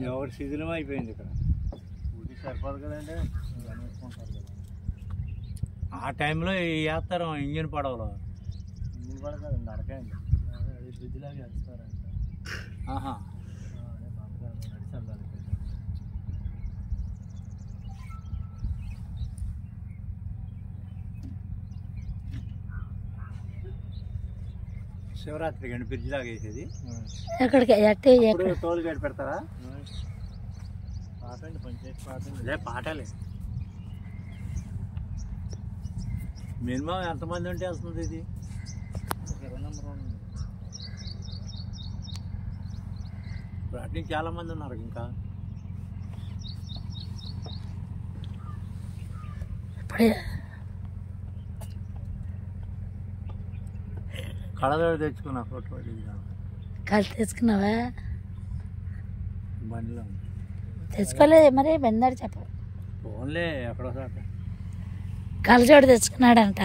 ఎవరి శిథిలం అయిపోయింది ఇక్కడ. ఊటి సరిపోదు కదండి, వేసుకుంటారు కదా. ఆ టైంలో వేస్తారు ఇంజిన్ పడవలో. ఇంజిన్ పడవ కదండి, అడకండి. అది బ్రిడ్జ్లాగా వేస్తారంట. ఆహా, నడిచి శివరాత్రికి అండి బ్రిడ్జ్ లాగా వేసేది. ఎక్కడికి టోల్ గేట్ పెడతారా? పాటండి, పంచాయతీ పాటండి. అదే పాటలే. మినిమం ఎంతమంది ఉంటే వస్తుంది ఇది? 20 నెంబర్ ఉంది. ఇప్పుడు అటు నుంచి చాలా మంది ఉన్నారు ఇంకా. కళదోడు తెచ్చుకున్నా ఫోటో కళ్ళు తెచ్చుకున్నావా? బండిలో తెచ్చుకోలేదు మరి బండి చెప్పు. ఫోన్లే ఎక్కడో సార్ కళ్ళజోడు తెచ్చుకున్నాడంట.